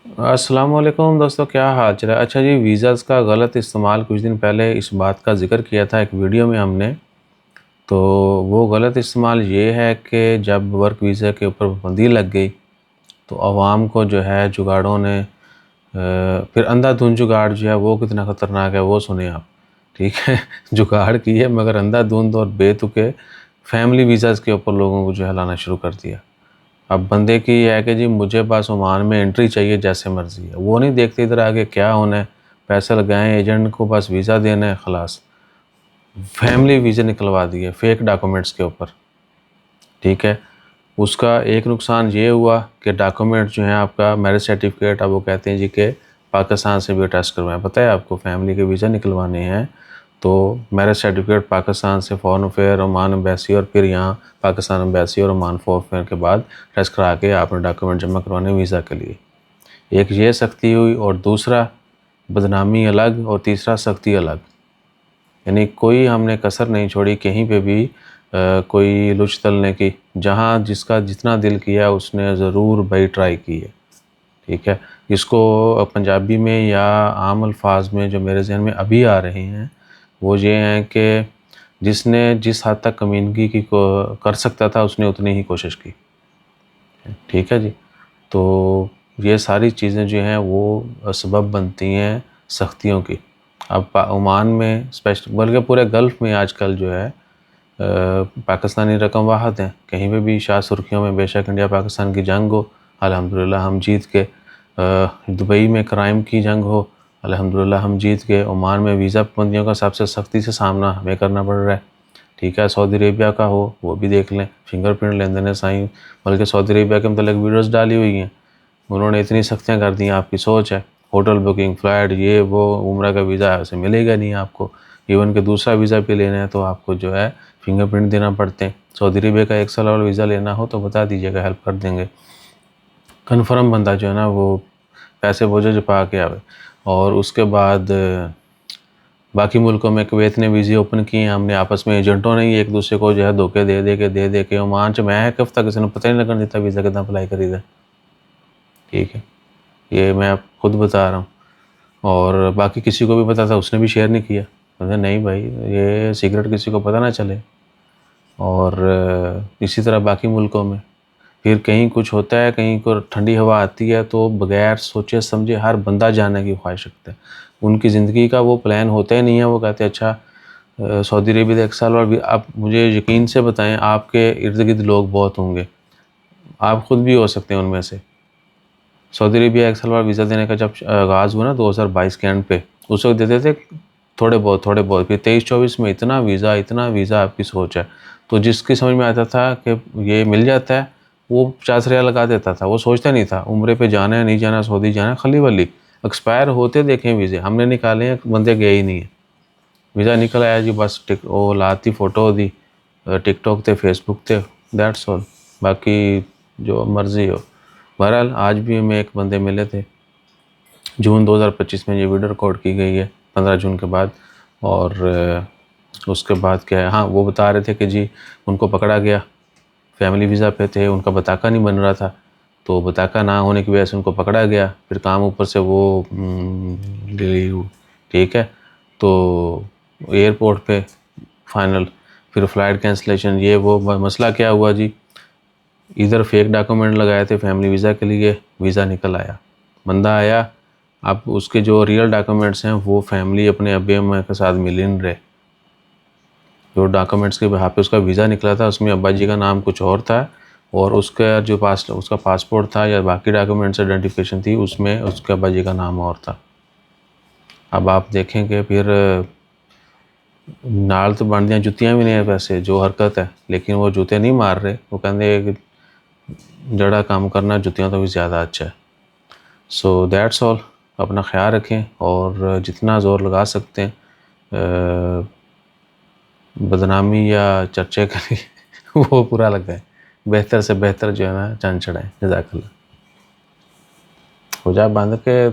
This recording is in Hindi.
अस्सलाम वालेकुम दोस्तों, क्या हाल चल है। अच्छा जी, वीज़ाज़ का गलत इस्तेमाल कुछ दिन पहले इस बात का ज़िक्र किया था एक वीडियो में हमने। तो वो गलत इस्तेमाल ये है कि जब वर्क वीज़ा के ऊपर पाबंदी लग गई तो आवाम को जो है जुगाड़ों ने फिर अंधाधुंध जुगाड़ जो है वो कितना ख़तरनाक है वो सुने आप। ठीक है जुगाड़ की है मगर अंधाधुंध और बेतुके फैमिली वीज़ाज़ के ऊपर लोगों को जो है लाना शुरू कर दिया। अब बंदे की ये है कि जी मुझे बस ओमान में एंट्री चाहिए जैसे मर्ज़ी है। वो नहीं देखते इधर आगे क्या होना है, पैसे लगाएँ एजेंट को बस वीज़ा देना है खलास। फैमिली वीज़ा निकलवा दिए फ़ेक डॉक्यूमेंट्स के ऊपर। ठीक है, उसका एक नुकसान ये हुआ कि डॉक्यूमेंट जो है आपका मैरिज सर्टिफिकेट, अब वो कहते हैं जी कि पाकिस्तान से भी अटैच करवाएं। पता है आपको, फैमिली के वीज़ा निकलवाने हैं तो मैरिज सर्टिफिकेट पाकिस्तान से फ़ॉरेन अफेयर, ओमान एम्बेसी और फिर यहाँ पाकिस्तान एम्बेसी और ओमान फॉरेन अफेयर के बाद टेस्ट करा के आपने डॉक्यूमेंट जमा करवाने वीज़ा के लिए। एक ये सख्ती हुई और दूसरा बदनामी अलग और तीसरा सख्ती अलग। यानी कोई हमने कसर नहीं छोड़ी कहीं पे भी कोई लुच तलने की। जहाँ जिसका जितना दिल किया उसने ज़रूर भाई ट्राई की है। ठीक है, इसको पंजाबी में या आम अल्फाज में जो मेरे जहन में अभी आ रहे हैं वो ये हैं कि जिसने जिस हद तक कमीनगी की को कर सकता था उसने उतनी ही कोशिश की। ठीक है जी, तो ये सारी चीज़ें जो हैं वो सबब बनती हैं सख्तियों की। अब ओमान में स्पेशल बल्कि पूरे गल्फ़ में आजकल जो है पाकिस्तानी रकम वाहद हैं। कहीं पे भी शाह सुर्खियों में बेशक इंडिया पाकिस्तान की जंग हो, अल्हम्दुलिल्लाह हम जीत के। दुबई में क्राइम की जंग हो, अल्हम्दुलिल्लाह हम जीत के। ओमान में वीज़ा पाबंदियों का सबसे सख्ती से सामना हमें करना पड़ रहा है। ठीक है, सऊदी अरेबिया का हो वो भी देख लें, फिंगरप्रिंट लेन देन साईं, बल्कि सऊदी अरेबिया के मतलब वीडियोज़ डाली हुई हैं। उन्होंने इतनी सख्तियाँ कर दी हैं, आपकी सोच है। होटल बुकिंग, फ़्लाइट, ये वो, उम्रा का वीज़ा ऐसे मिलेगा नहीं आपको। इवन कि दूसरा वीज़ा भी लेना है तो आपको जो है फिंगरप्रिंट देना पड़ते हैं। सऊदी अरेबिया का 1 साल वाला वीज़ा लेना हो तो बता दीजिएगा, हेल्प कर देंगे। कन्फर्म बंदा जो है ना वो पैसे बोझे छुपा के आवे। और उसके बाद बाकी मुल्कों में कुवैत ने वीज़े ओपन किए हैं, हमने आपस में एजेंटों ने ही एक दूसरे को जो है धोखे दे के ओमान च मैं एक हफ्ता किसी ने पता नहीं लगन दिता वीज़ा कितना अप्लाई करी दा। ठीक है, ये मैं आप खुद बता रहा हूँ। और बाकी किसी को भी पता था उसने भी शेयर नहीं किया। मैंने नहीं भाई, ये सीक्रेट किसी को पता ना चले। और इसी तरह बाकी मुल्कों में फिर कहीं कुछ होता है, कहीं को ठंडी हवा आती है तो बगैर सोचे समझे हर बंदा जाने की ख्वाहिश रखता है। उनकी ज़िंदगी का वो प्लान होता ही नहीं है। वो कहते हैं अच्छा सऊदी अरेबिया 1 साल और भी। आप मुझे यकीन से बताएं, आपके इर्द गिर्द लोग बहुत होंगे, आप खुद भी हो सकते हैं उनमें से। सऊदी अरेबिया 1 साल बाद वीज़ा देने का जब आगाज़ हुआ ना 2022 के एंड पे, उस वक्त देते थे थोड़े बहुत। फिर 23-24 में इतना वीज़ा आपकी सोच है। तो जिसकी समझ में आता था कि ये मिल जाता है वो 50 रियाल लगा देता था। वो सोचता नहीं था उम्रे पे जाना है नहीं जाना, सऊदी जाना है, खली वली एक्सपायर होते देखें वीज़े। हमने निकाले हैं, बंदे गए ही नहीं है। वीज़ा निकल आया जी, बस टिक वो लाती फ़ोटो दी टिकटॉक ते फेसबुक ते, दैट्स ऑल। बाकी जो मर्ज़ी हो। बहरहाल आज भी हमें एक बंदे मिले थे, जून 2025 में ये वीडियो रिकॉर्ड की गई है, 15 जून के बाद। और उसके बाद क्या है, हाँ वो बता रहे थे कि जी उनको पकड़ा गया, फैमिली वीज़ा पे थे, उनका बताका नहीं बन रहा था तो बताका ना होने की वजह से उनको पकड़ा गया। फिर काम ऊपर से वो ठीक है, तो एयरपोर्ट पे फाइनल फिर फ़्लाइट कैंसलेशन, ये वो मसला क्या हुआ जी। इधर फेक डॉक्यूमेंट लगाए थे फैमिली वीज़ा के लिए, वीज़ा निकल आया, बंदा आया। अब उसके जो रियल डॉक्यूमेंट्स हैं वो फैमिली अपने अब्बे अम्मा के साथ मिल नहीं रहे। जो डॉक्यूमेंट्स के बिहाफ़ पे उसका वीज़ा निकला था उसमें अब्बा जी का नाम कुछ और था और उसका जो उसका पासपोर्ट था या बाकी डॉक्यूमेंट्स आइडेंटिफिकेशन थी उसमें उसके अब्बा जी का नाम और था। अब आप देखेंगे फिर नाल तो बन दियाँ जुत्तियाँ भी नहीं है वैसे जो हरकत है, लेकिन वो जूते नहीं मार रहे। वो कहते जड़ा काम करना जुतियाँ तो भी ज़्यादा अच्छा है। So that's all. अपना ख्याल रखें और जितना ज़ोर लगा सकते हैं बदनामी या चर्चे के लिए वो पूरा लगाएं। बेहतर से बेहतर जो है ना चंद चढ़ाएँ। जज़ाकल्लाह। हो जा बंद के